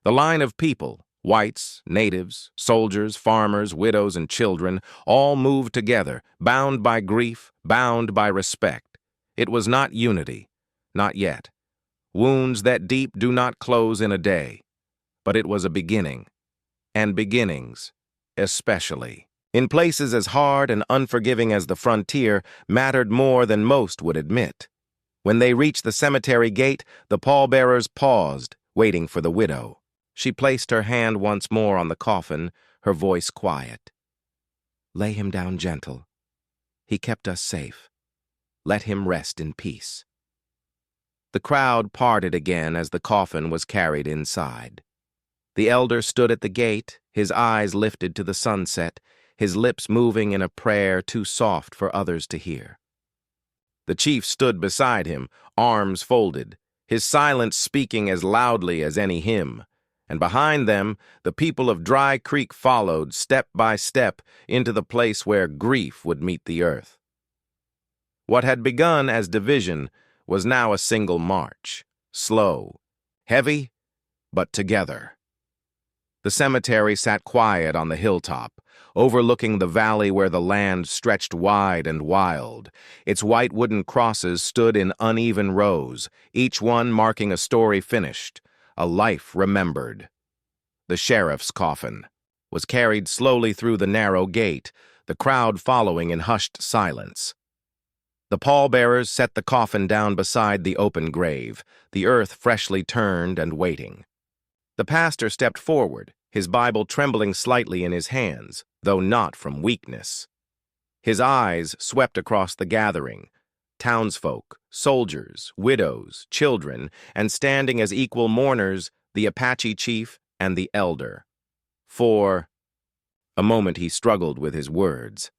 The line of people, whites, natives, soldiers, farmers, widows, and children, all moved together, bound by grief, bound by respect. It was not unity, not yet. Wounds that deep do not close in a day. But it was a beginning. And beginnings, especially in places as hard and unforgiving as the frontier, mattered more than most would admit. When they reached the cemetery gate, the pallbearers paused, waiting for the widow. She placed her hand once more on the coffin, her voice quiet. "Lay him down gentle. He kept us safe. Let him rest in peace." The crowd parted again as the coffin was carried inside. The elder stood at the gate, his eyes lifted to the sunset, his lips moving in a prayer too soft for others to hear. The chief stood beside him, arms folded, his silence speaking as loudly as any hymn, and behind them, the people of Dry Creek followed, step by step, into the place where grief would meet the earth. What had begun as division was now a single march, slow, heavy, but together. The cemetery sat quiet on the hilltop, overlooking the valley where the land stretched wide and wild. Its white wooden crosses stood in uneven rows, each one marking a story finished, a life remembered. The sheriff's coffin was carried slowly through the narrow gate, the crowd following in hushed silence. The pallbearers set the coffin down beside the open grave, the earth freshly turned and waiting. The pastor stepped forward, his Bible trembling slightly in his hands, though not from weakness. His eyes swept across the gathering, townsfolk, soldiers, widows, children, and standing as equal mourners, the Apache chief and the elder. For a moment he struggled with his words.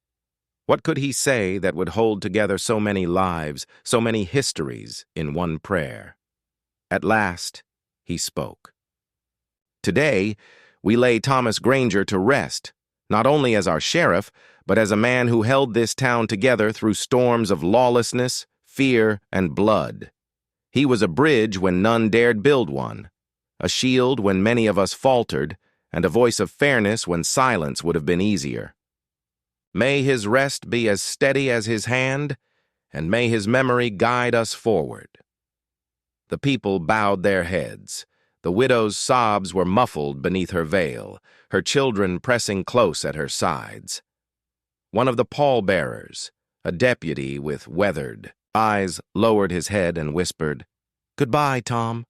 What could he say that would hold together so many lives, so many histories in one prayer? At last, he spoke. "Today, we lay Thomas Granger to rest, not only as our sheriff, but as a man who held this town together through storms of lawlessness, fear, and blood. He was a bridge when none dared build one, a shield when many of us faltered, and a voice of fairness when silence would have been easier. May his rest be as steady as his hand, and may his memory guide us forward." The people bowed their heads. The widow's sobs were muffled beneath her veil, her children pressing close at her sides. One of the pallbearers, a deputy with weathered eyes, lowered his head and whispered, "Goodbye, Tom,"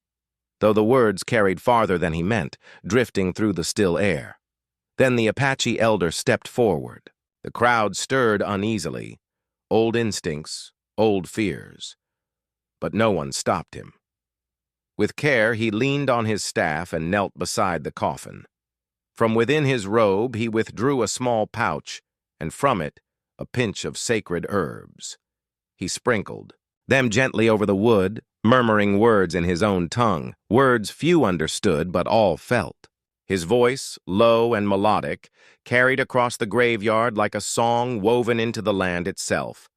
though the words carried farther than he meant, drifting through the still air. Then the Apache elder stepped forward. The crowd stirred uneasily, old instincts, old fears. But no one stopped him. With care, he leaned on his staff and knelt beside the coffin. From within his robe, he withdrew a small pouch, and from it, a pinch of sacred herbs. He sprinkled them gently over the wood, murmuring words in his own tongue, words few understood but all felt. His voice, low and melodic, carried across the graveyard like a song woven into the land itself.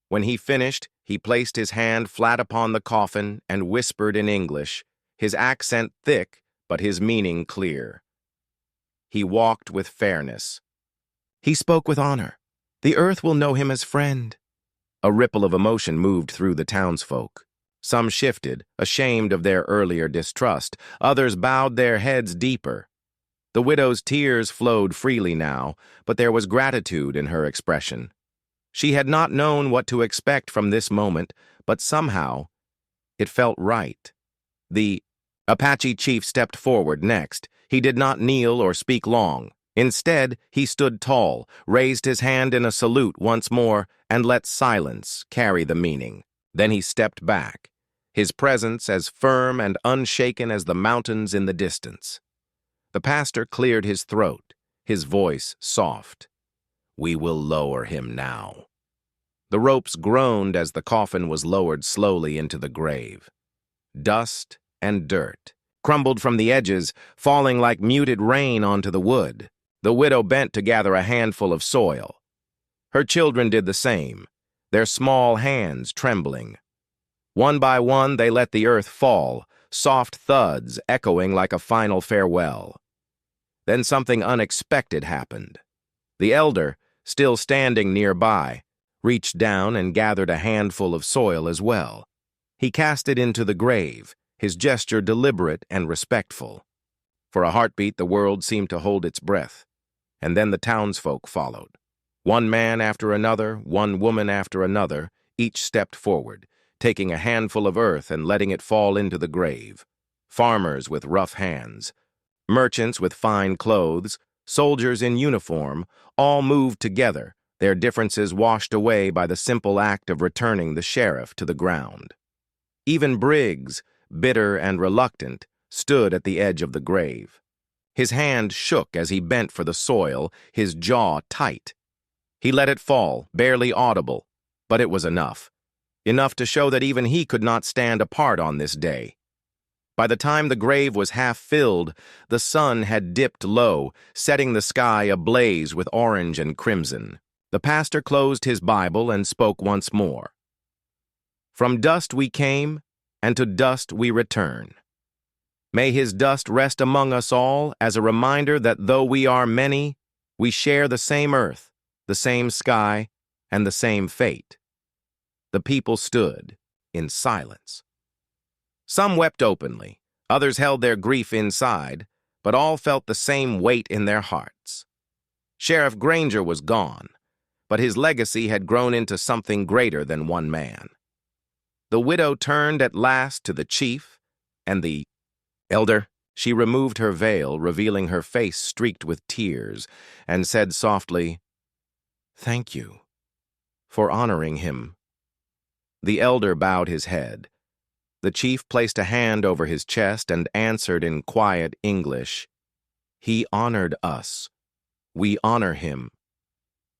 When he finished, he placed his hand flat upon the coffin and whispered in English, his accent thick but his meaning clear. He walked with fairness. He spoke with honor. The earth will know him as friend. A ripple of emotion moved through the townsfolk. Some shifted, ashamed of their earlier distrust. Others bowed their heads deeper. The widow's tears flowed freely now, but there was gratitude in her expression. She had not known what to expect from this moment, but somehow it felt right. The Apache chief stepped forward next. He did not kneel or speak long. Instead, he stood tall, raised his hand in a salute once more, and let silence carry the meaning. Then he stepped back, his presence as firm and unshaken as the mountains in the distance. The pastor cleared his throat, his voice soft. "We will lower him now." The ropes groaned as the coffin was lowered slowly into the grave. Dust and dirt crumbled from the edges, falling like muted rain onto the wood. The widow bent to gather a handful of soil. Her children did the same, their small hands trembling. One by one, they let the earth fall, soft thuds echoing like a final farewell. Then something unexpected happened. The elder, still standing nearby, reached down and gathered a handful of soil as well. He cast it into the grave, his gesture deliberate and respectful. For a heartbeat, the world seemed to hold its breath. And then the townsfolk followed. One man after another, one woman after another, each stepped forward, taking a handful of earth and letting it fall into the grave. Farmers with rough hands, merchants with fine clothes, soldiers in uniform, all moved together, their differences washed away by the simple act of returning the sheriff to the ground. Even Briggs, bitter and reluctant, stood at the edge of the grave. His hand shook as he bent for the soil, his jaw tight. He let it fall, barely audible, but it was enough. Enough to show that even he could not stand apart on this day. By the time the grave was half filled, the sun had dipped low, setting the sky ablaze with orange and crimson. The pastor closed his Bible and spoke once more. "From dust we came, and to dust we return. May his dust rest among us all as a reminder that though we are many, we share the same earth, the same sky, and the same fate." The people stood in silence. Some wept openly, others held their grief inside, but all felt the same weight in their hearts. Sheriff Granger was gone, but his legacy had grown into something greater than one man. The widow turned at last to the chief and the elder. She removed her veil, revealing her face streaked with tears, and said softly, "Thank you for honoring him." The elder bowed his head. The chief placed a hand over his chest and answered in quiet English, "He honored us. We honor him."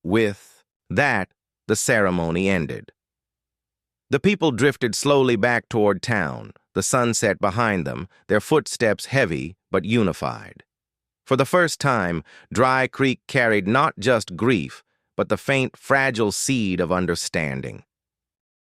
With that, the ceremony ended. The people drifted slowly back toward town, the sunset behind them, their footsteps heavy but unified. For the first time, Dry Creek carried not just grief, but the faint, fragile seed of understanding.